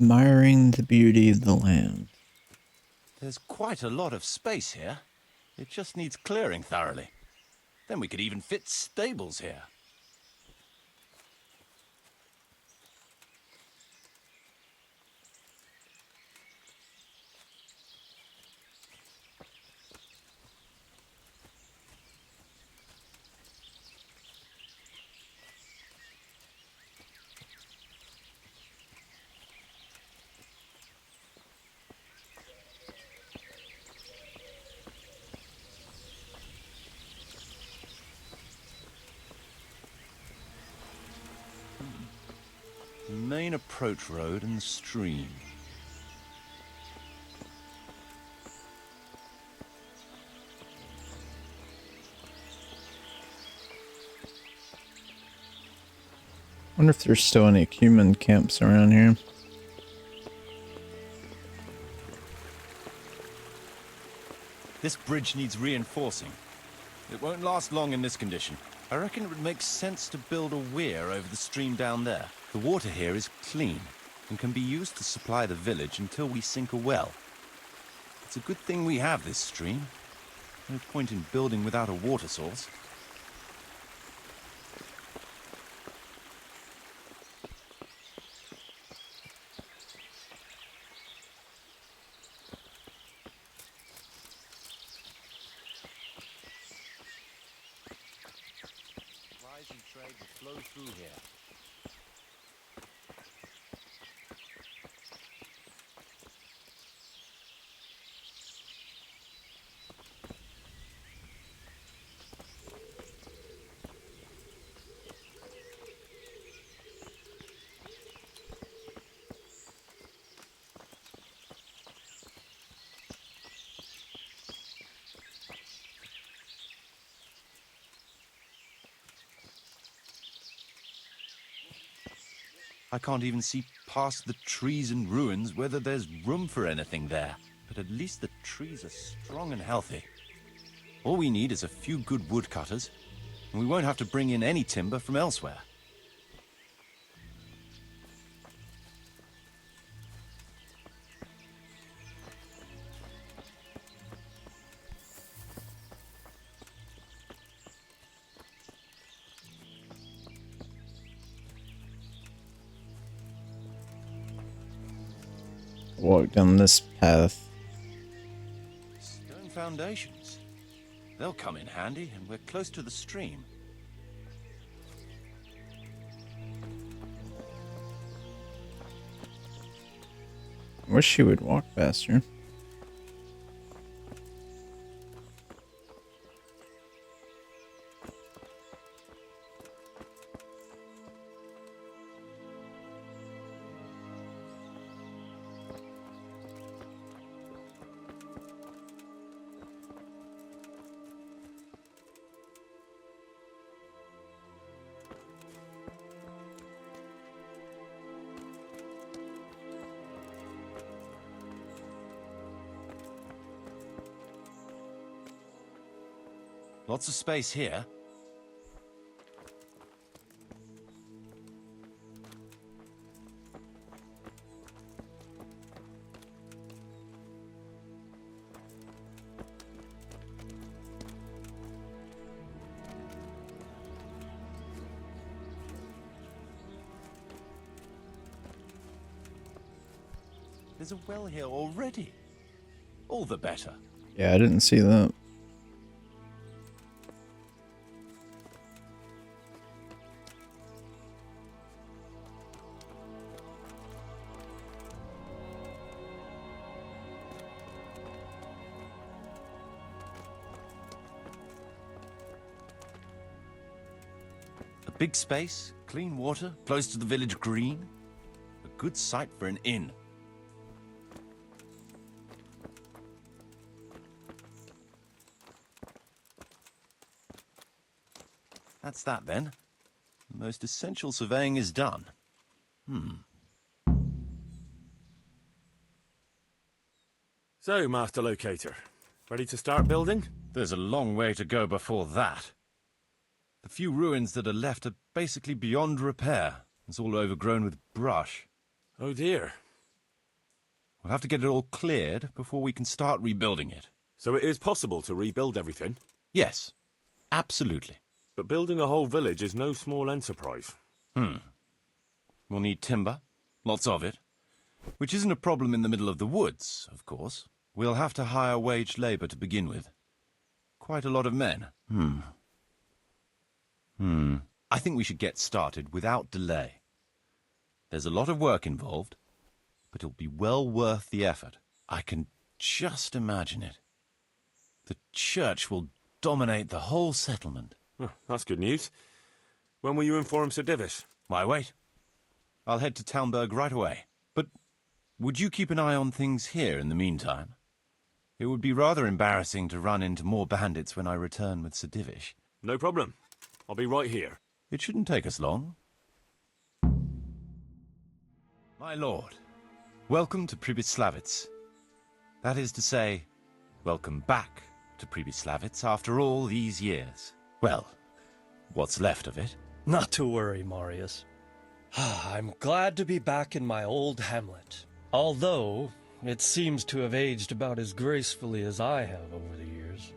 Admiring the beauty of the land. There's quite a lot of space here. It just needs clearing thoroughly. Then we could even fit stables here. Main approach road and the stream. Wonder if there's still any human camps around here. This bridge needs reinforcing. It won't last long in this condition. I reckon it would make sense to build a weir over the stream down there. The water here is clean and can be used to supply the village until we sink a well. It's a good thing we have this stream. No point in building without a water source. Supplies and trade will flow through here. I can't even see past the trees and ruins whether there's room for anything there. But at least the trees are strong and healthy. All we need is a few good woodcutters, and we won't have to bring in any timber from elsewhere. Walk down this path. Stone foundations. They'll come in handy, and we're close to the stream. I wish she would walk faster. Lots of space here. There's a well here already. All the better. Yeah, I didn't see that. A big space, clean water, close to the village green. A good site for an inn. That's that then. The most essential surveying is done. So, Master Locator, ready to start building? There's a long way to go before that. The few ruins that are left are basically beyond repair. It's all overgrown with brush. Oh dear. We'll have to get it all cleared before we can start rebuilding it. So it is possible to rebuild everything? Yes, absolutely. But building a whole village is no small enterprise. We'll need timber, lots of it, which isn't a problem in the middle of the woods, of course. We'll have to hire waged labor to begin with. Quite a lot of men. I think we should get started without delay. There's a lot of work involved, but it'll be well worth the effort. I can just imagine it. The church will dominate the whole settlement. Oh, that's good news. When will you inform Sir Divish? Why wait? I'll head to Talmberg right away. But would you keep an eye on things here in the meantime? It would be rather embarrassing to run into more bandits when I return with Sir Divish. No problem. I'll be right here. It shouldn't take us long. My lord, welcome to Pribyslavitz. That is to say, welcome back to Pribyslavitz after all these years. Well, what's left of it. Not to worry, Marius. I'm glad to be back in my old hamlet. Although, it seems to have aged about as gracefully as I have over the years.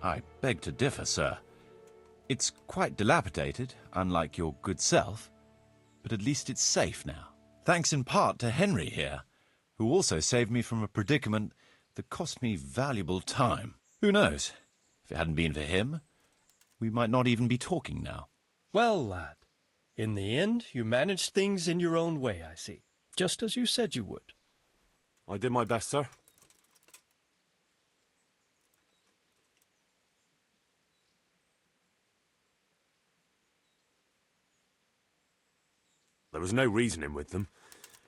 I beg to differ, sir. It's quite dilapidated, unlike your good self, but at least it's safe now. Thanks in part to Henry here, who also saved me from a predicament that cost me valuable time. Who knows? If it hadn't been for him, we might not even be talking now. Well, lad, in the end, you managed things in your own way, I see. Just as you said you would. I did my best, sir. There was no reasoning with them.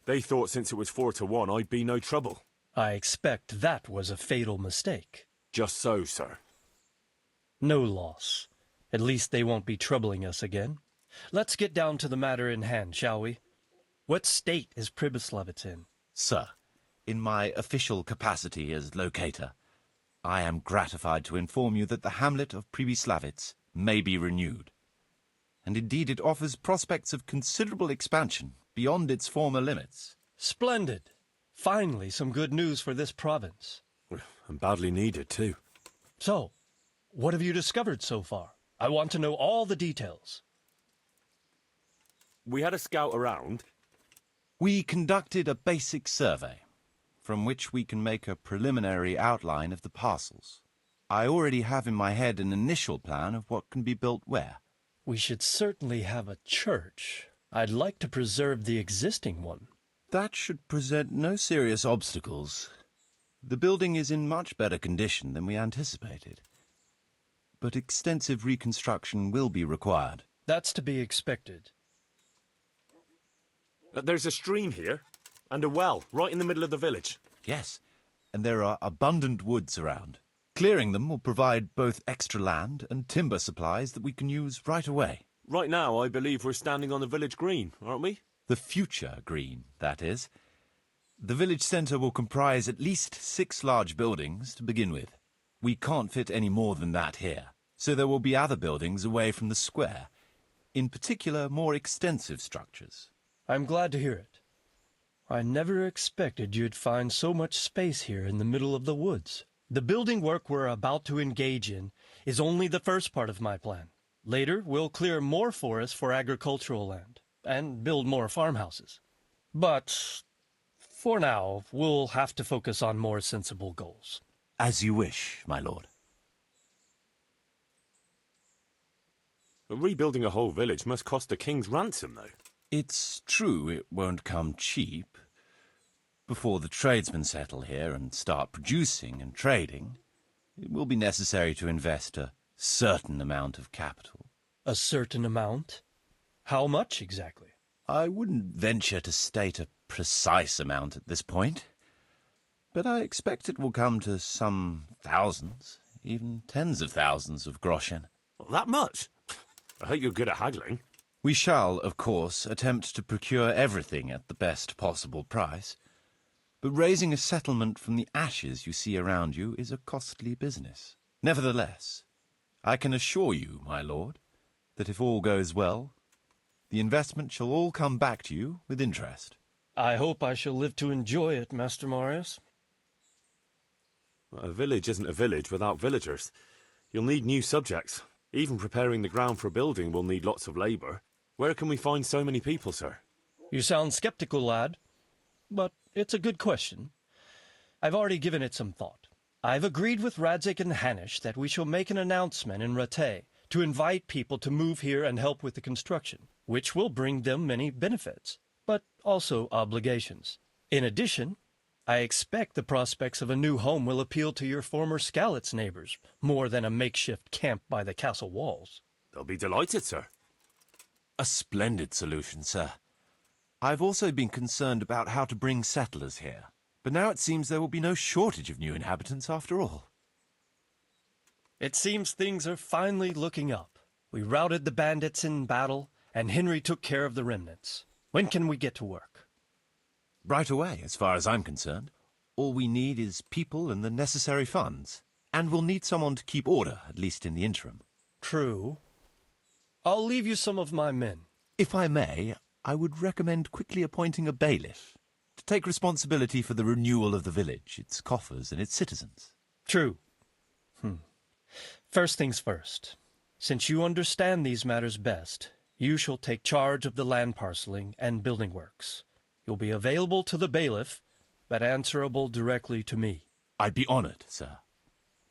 They thought since it was 4-1, I'd be no trouble. I expect that was a fatal mistake. Just so, sir. No loss. At least they won't be troubling us again. Let's get down to the matter in hand, shall we? What state is Pribyslavitz in? Sir, in my official capacity as locator, I am gratified to inform you that the hamlet of Pribyslavitz may be renewed. And indeed it offers prospects of considerable expansion beyond its former limits. Splendid. Finally, some good news for this province. And badly needed, too. So, what have you discovered so far? I want to know all the details. We had a scout around. We conducted a basic survey, from which we can make a preliminary outline of the parcels. I already have in my head an initial plan of what can be built where. We should certainly have a church. I'd like to preserve the existing one. That should present no serious obstacles. The building is in much better condition than we anticipated. But extensive reconstruction will be required. That's to be expected. There's a stream here, and a well, right in the middle of the village. Yes, and there are abundant woods around. Clearing them will provide both extra land and timber supplies that we can use right away. Right now, I believe we're standing on the village green, aren't we? The future green, that is. The village centre will comprise at least 6 large buildings to begin with. We can't fit any more than that here, so there will be other buildings away from the square, in particular more extensive structures. I'm glad to hear it. I never expected you'd find so much space here in the middle of the woods. The building work we're about to engage in is only the first part of my plan. Later, we'll clear more forest for agricultural land and build more farmhouses. But for now, we'll have to focus on more sensible goals. As you wish, my lord. Rebuilding a whole village must cost a king's ransom, though. It's true it won't come cheap. Before the tradesmen settle here and start producing and trading, it will be necessary to invest a certain amount of capital. A certain amount? How much exactly? I wouldn't venture to state a precise amount at this point, but I expect it will come to some thousands, even tens of thousands of groschen. That much? I hope you're good at haggling. We shall, of course, attempt to procure everything at the best possible price, but raising a settlement from the ashes you see around you is a costly business. Nevertheless, I can assure you, my lord, that if all goes well, the investment shall all come back to you with interest. I hope I shall live to enjoy it, Master Marius. A village isn't a village without villagers. You'll need new subjects. Even preparing the ground for building will need lots of labour. Where can we find so many people, sir? You sound skeptical, lad. But it's a good question. I've already given it some thought. I've agreed with Radzik and Hanish that we shall make an announcement in Rattay to invite people to move here and help with the construction, which will bring them many benefits, but also obligations. In addition, I expect the prospects of a new home will appeal to your former Skalitz neighbors, more than a makeshift camp by the castle walls. They'll be delighted, sir. A splendid solution, sir. I've also been concerned about how to bring settlers here, but now it seems there will be no shortage of new inhabitants after all. It seems things are finally looking up. We routed the bandits in battle, and Henry took care of the remnants. When can we get to work? Right away, as far as I'm concerned. All we need is people and the necessary funds. And we'll need someone to keep order, at least in the interim. True. I'll leave you some of my men. If I may, I would recommend quickly appointing a bailiff to take responsibility for the renewal of the village, its coffers and its citizens. True. First things first. Since you understand these matters best, you shall take charge of the land parceling and building works. You'll be available to the bailiff, but answerable directly to me. I'd be honored, sir.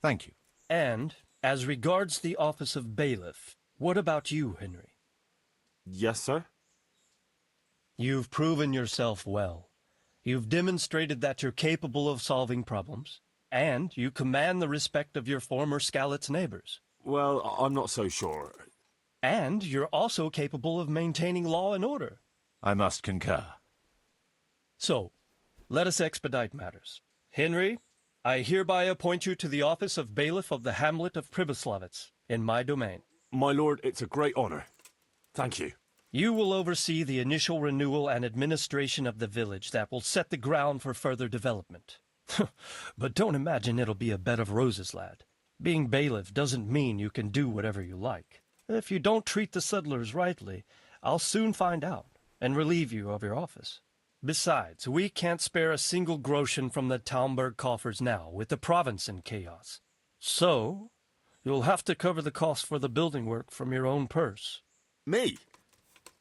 Thank you. And, as regards the office of bailiff, what about you, Henry? Yes, sir? You've proven yourself well. You've demonstrated that you're capable of solving problems, and you command the respect of your former Skalitz neighbors. Well, I'm not so sure. And you're also capable of maintaining law and order. I must concur. So, let us expedite matters. Henry, I hereby appoint you to the office of bailiff of the hamlet of Pribyslavitz, in my domain. My lord, it's a great honour. Thank you. You will oversee the initial renewal and administration of the village that will set the ground for further development. But don't imagine it'll be a bed of roses, lad. Being bailiff doesn't mean you can do whatever you like. If you don't treat the settlers rightly, I'll soon find out and relieve you of your office. Besides, we can't spare a single groschen from the Talmberg coffers now, with the province in chaos. So, you'll have to cover the cost for the building work from your own purse. Me?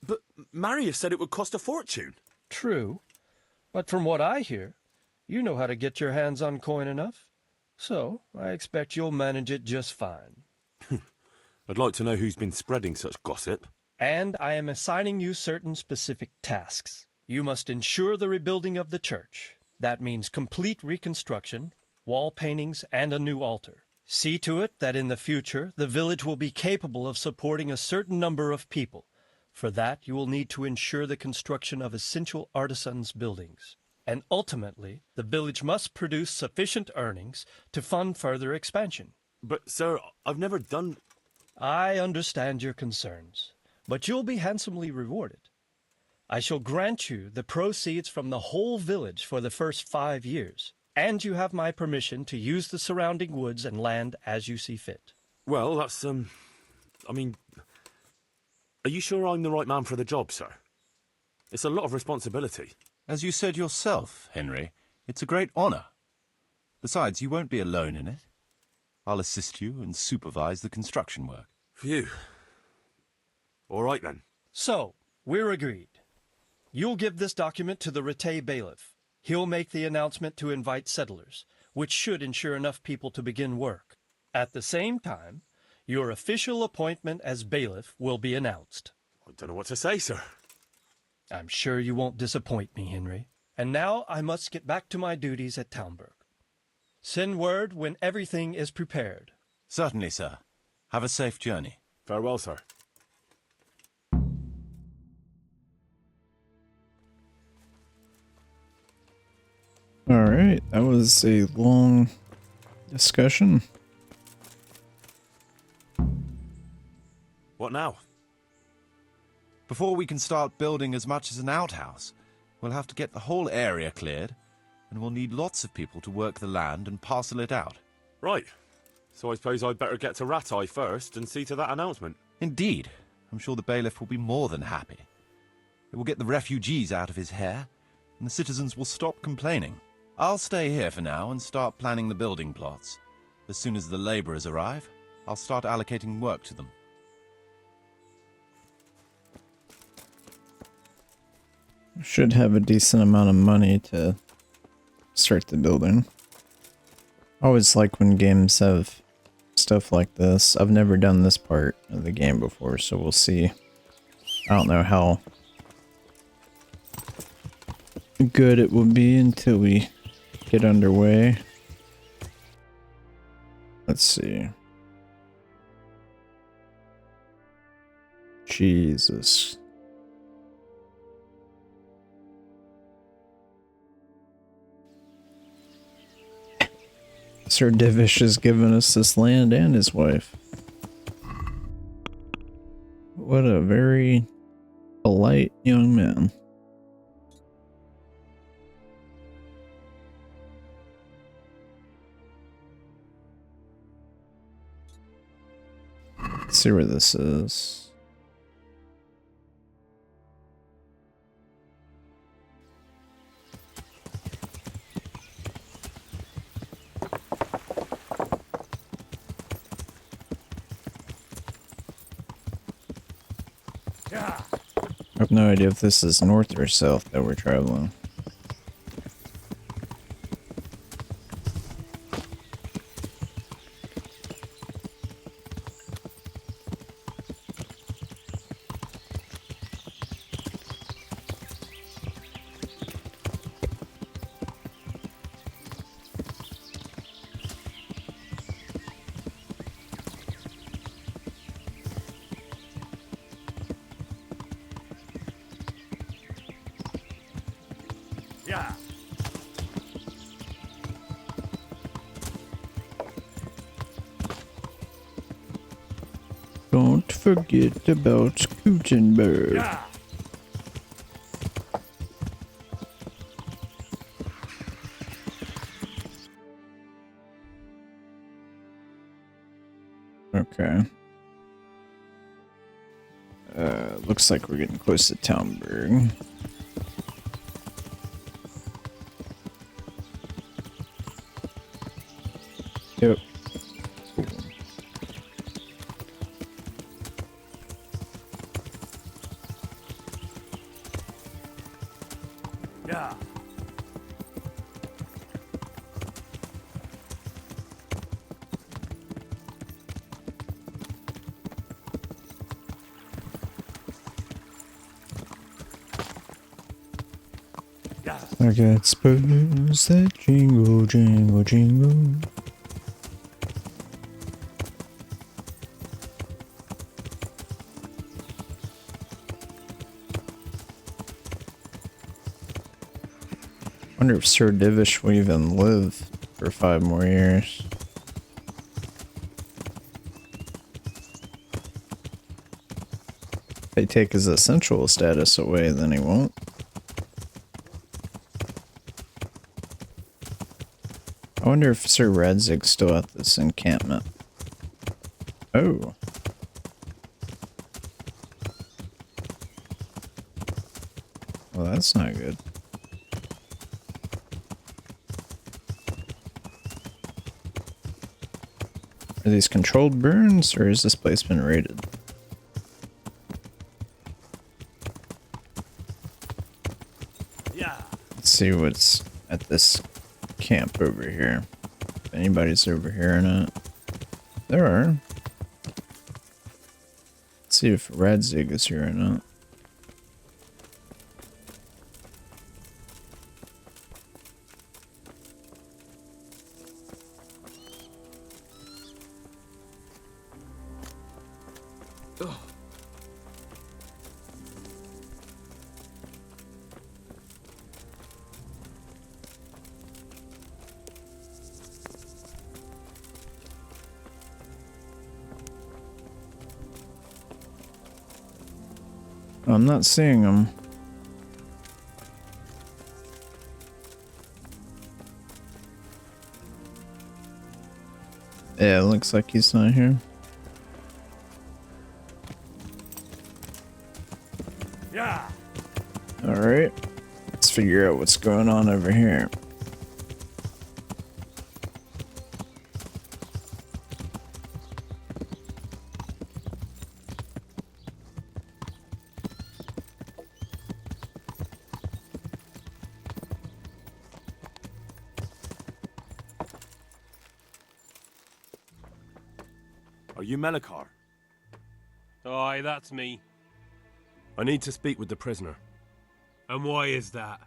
But Marius said it would cost a fortune. True, but from what I hear, you know how to get your hands on coin enough. So, I expect you'll manage it just fine. I'd like to know who's been spreading such gossip. And I am assigning you certain specific tasks. You must ensure the rebuilding of the church. That means complete reconstruction, wall paintings, and a new altar. See to it that in the future, the village will be capable of supporting a certain number of people. For that, you will need to ensure the construction of essential artisans' buildings. And ultimately, the village must produce sufficient earnings to fund further expansion. But, sir, I've never done... I understand your concerns, but you'll be handsomely rewarded. I shall grant you the proceeds from the whole village for the first 5 years, and you have my permission to use the surrounding woods and land as you see fit. Well, that's, I mean... Are you sure I'm the right man for the job, sir? It's a lot of responsibility. As you said yourself, Henry, it's a great honour. Besides, you won't be alone in it. I'll assist you and supervise the construction work. Phew. All right, then. So, we're agreed. You'll give this document to the Rattay bailiff. He'll make the announcement to invite settlers, which should ensure enough people to begin work. At the same time, your official appointment as bailiff will be announced. I don't know what to say, sir. I'm sure you won't disappoint me, Henry. And now I must get back to my duties at Talmberg. Send word when everything is prepared. Certainly, sir. Have a safe journey. Farewell, sir. All right, that was a long discussion. What now? Before we can start building as much as an outhouse, we'll have to get the whole area cleared, and we'll need lots of people to work the land and parcel it out. Right. So I suppose I'd better get to Rattay first and see to that announcement. Indeed. I'm sure the bailiff will be more than happy. It will get the refugees out of his hair, and the citizens will stop complaining. I'll stay here for now and start planning the building plots. As soon as the laborers arrive, I'll start allocating work to them. Should have a decent amount of money to start the building. I always like when games have stuff like this. I've never done this part of the game before, so we'll see. I don't know how good it will be until we get underway. Let's see. Jesus. Sir Divish has given us this land and his wife. What a very polite young man. Let's see where this is. I have no idea if this is north or south that we're traveling. Yeah. Don't forget about Gutenberg. Yeah. Okay. Looks like we're getting close to Townburg. Yep. Cool. Yeah. Yeah. I got spurs that jingle, jingle, jingle. Wonder if Sir Divish will even live for 5 more years. If they take his essential status away, then he won't. I wonder if Sir Radzig's still at this encampment. Oh. Well, that's not good. Are these controlled burns, or has this place been raided? Yeah. Let's see what's at this camp over here. If anybody's over here or not. There are. Let's see if Radzig is here or not. I'm not seeing him. Yeah, it looks like he's not here. Yeah. Alright. Let's figure out what's going on over here. Are you Melikar? Aye, that's me. I need to speak with the prisoner. And why is that?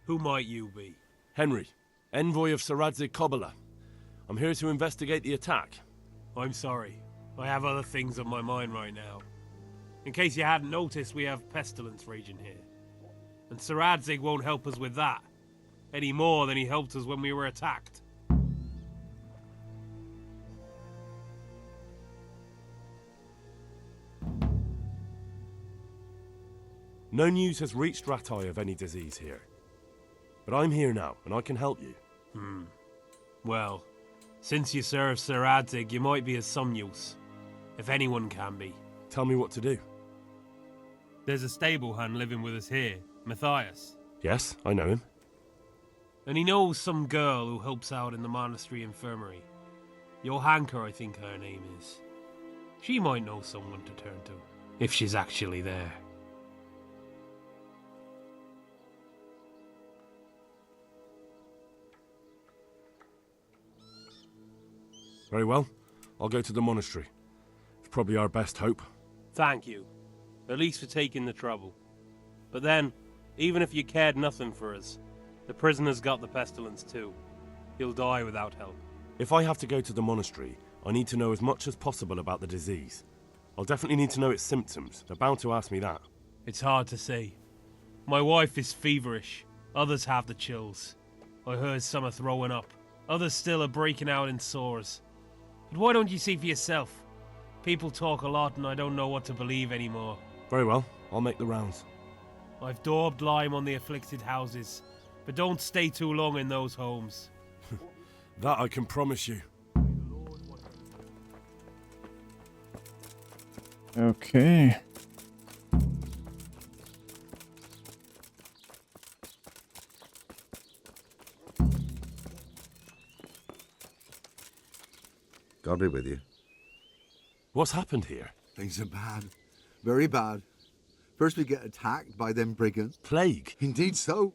Who might you be? Henry, envoy of Saradzik Kobala. I'm here to investigate the attack. I'm sorry. I have other things on my mind right now. In case you hadn't noticed, we have pestilence raging here. And Saradzik won't help us with that. Any more than he helped us when we were attacked. No news has reached Ratai of any disease here. But I'm here now, and I can help you. Well, since you serve Saradzik, you might be of some use. If anyone can be. Tell me what to do. There's a stable hand living with us here, Matthias. Yes, I know him. And he knows some girl who helps out in the monastery infirmary. Johanka, I think her name is. She might know someone to turn to, if she's actually there. Very well. I'll go to the monastery. It's probably our best hope. Thank you. At least for taking the trouble. But then, even if you cared nothing for us, the prisoner's got the pestilence too. He'll die without help. If I have to go to the monastery, I need to know as much as possible about the disease. I'll definitely need to know its symptoms. They're bound to ask me that. It's hard to say. My wife is feverish. Others have the chills. I heard some are throwing up. Others still are breaking out in sores. But why don't you see for yourself? People talk a lot and I don't know what to believe anymore. Very well. I'll make the rounds. I've daubed lime on the afflicted houses, but don't stay too long in those homes. That I can promise you. Okay. God be with you. What's happened here? Things are bad. Very bad. First we get attacked by them brigands. Plague? Indeed so.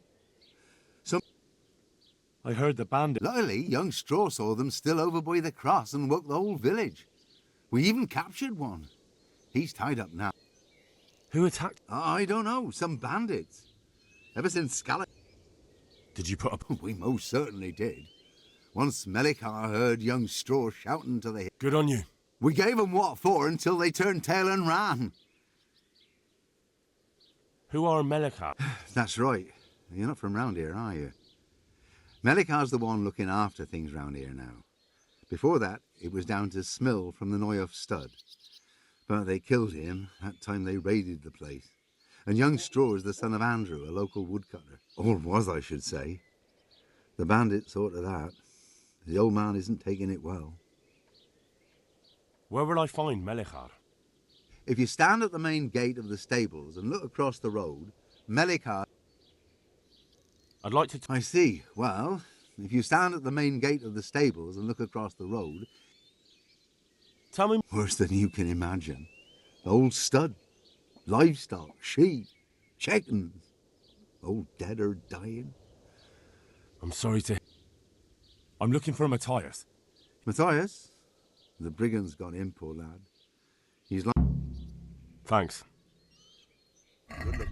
I heard the bandit... Luckily, young Straw saw them still over by the cross and woke the whole village. We even captured one. He's tied up now. Who attacked... I don't know. Some bandits. Ever since Scala... Did you put up... We most certainly did. Once Melikar heard young Straw shouting to the... Good on you. We gave them what for until they turned tail and ran. Who are Melikar? That's right. You're not from round here, are you? Melikar's the one looking after things round here now. Before that, it was down to Smill from the Noyoff stud. But they killed him that time they raided the place. And young Straw is the son of Andrew, a local woodcutter. Or was, I should say. The bandit sorted that. The old man isn't taking it well. Where will I find Melikar? If you stand at the main gate of the stables and look across the road, Melikar... I'd like to... I see. Well, if you stand at the main gate of the stables and look across the road... Tell me... Worse than you can imagine. The old stud, livestock, sheep, chickens, all dead or dying. I'm sorry to... I'm looking for Matthias. Matthias? The brigand's got him, poor lad. He's like... Thanks. Good luck.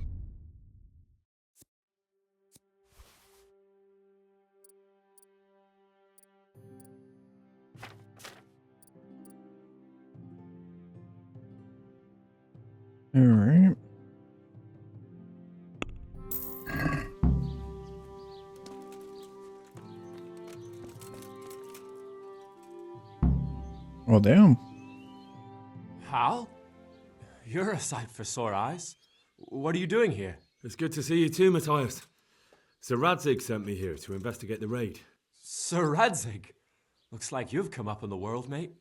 All right. Well, damn. Hal? You're a sight for sore eyes. What are you doing here? It's good to see you too, Matthias. Sir Radzig sent me here to investigate the raid. Sir Radzig? Looks like you've come up in the world, mate.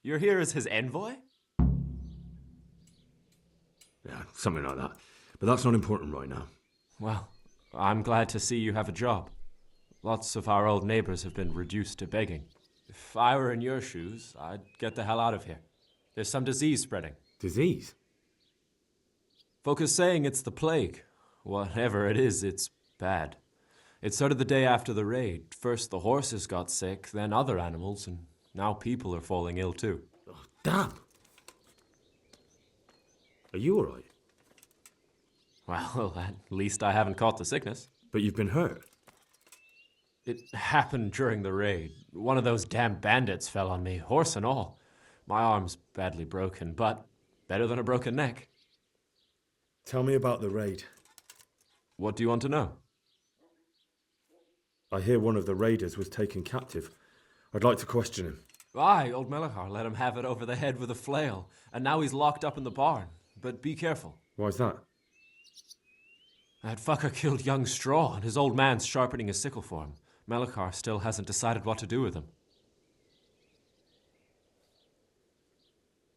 You're here as his envoy? Yeah, something like that. But that's not important right now. Well, I'm glad to see you have a job. Lots of our old neighbors have been reduced to begging. If I were in your shoes, I'd get the hell out of here. There's some disease spreading. Disease? Folk are saying it's the plague. Whatever it is, it's bad. It started the day after the raid. First the horses got sick, then other animals, and now people are falling ill too. Oh, damn! Are you alright? Well, at least I haven't caught the sickness. But you've been hurt. It happened during the raid. One of those damn bandits fell on me, horse and all. My arm's badly broken, but better than a broken neck. Tell me about the raid. What do you want to know? I hear one of the raiders was taken captive. I'd like to question him. Aye, old Melachar let him have it over the head with a flail, and now he's locked up in the barn. But be careful. Why's that? That fucker killed young Straw, and his old man's sharpening his sickle for him. Melachar still hasn't decided what to do with him.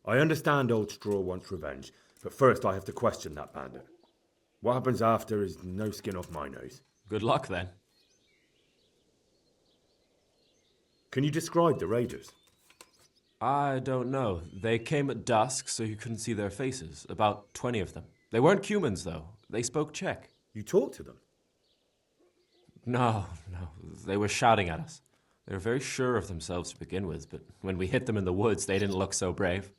I understand old Straw wants revenge, but first I have to question that bandit. What happens after is no skin off my nose. Good luck, then. Can you describe the raiders? I don't know. They came at dusk, so you couldn't see their faces. About 20 of them. They weren't humans, though. They spoke Czech. You talked to them? No. They were shouting at us. They were very sure of themselves to begin with, but when we hit them in the woods, they didn't look so brave.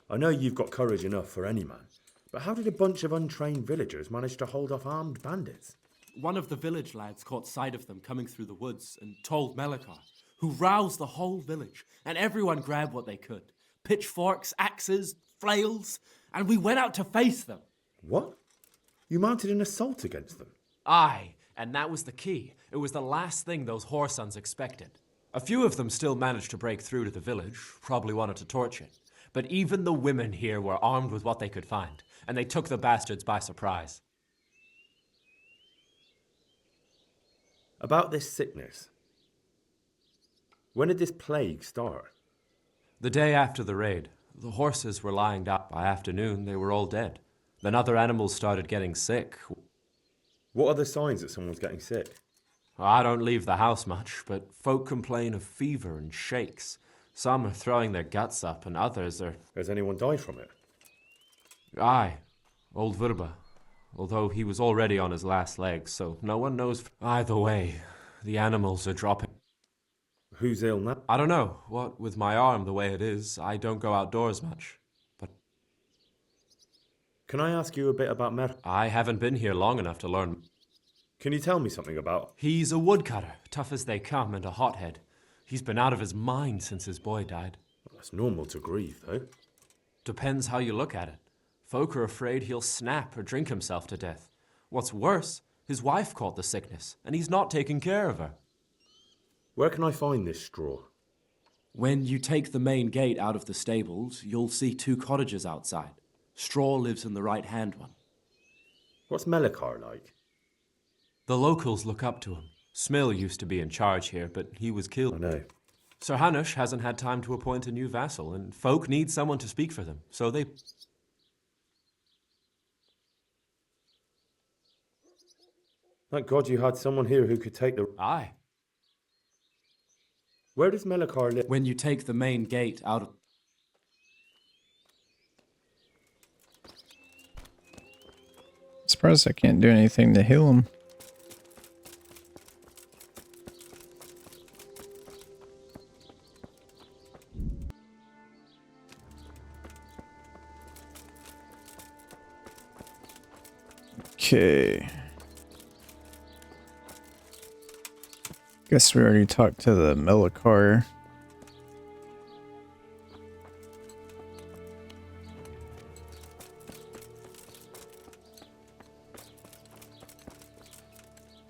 I know you've got courage enough for any man, but how did a bunch of untrained villagers manage to hold off armed bandits? One of the village lads caught sight of them coming through the woods and told Melachar, who roused the whole village, and everyone grabbed what they could. Pitchforks, axes, flails, and we went out to face them. What? You mounted an assault against them? Aye, and that was the key. It was the last thing those whoresons expected. A few of them still managed to break through to the village, probably wanted to torch it. But even the women here were armed with what they could find, and they took the bastards by surprise. About this sickness. When did this plague start? The day after the raid, the horses were lying down. By afternoon, they were all dead. Then other animals started getting sick. What are the signs that someone's getting sick? I don't leave the house much, but folk complain of fever and shakes. Some are throwing their guts up, and others are... Has anyone died from it? Aye, old Verba. Although he was already on his last legs, so no one knows. Either way, the animals are dropping. Who's ill now? I don't know. What with my arm the way it is, I don't go outdoors much. But Can I ask you a bit about Mer? I haven't been here long enough to learn. Can you tell me something about? He's a woodcutter, tough as they come, and a hothead. He's been out of his mind since his boy died. That's normal to grieve, though. Depends how you look at it. Folk are afraid he'll snap or drink himself to death. What's worse, his wife caught the sickness, and he's not taking care of her. Where can I find this straw? When you take the main gate out of the stables, you'll see 2 cottages outside. Straw lives in the right-hand one. What's Melachar like? The locals look up to him. Smill used to be in charge here, but he was I killed. know. Sir Hanush hasn't had time to appoint a new vassal, and folk need someone to speak for them, so they... Thank God you had someone here who could take the... Aye. Where does Melachar live? When you take the main gate out of... Surprised I can't do anything to heal him. Okay. Guess we already talked to the Melachar.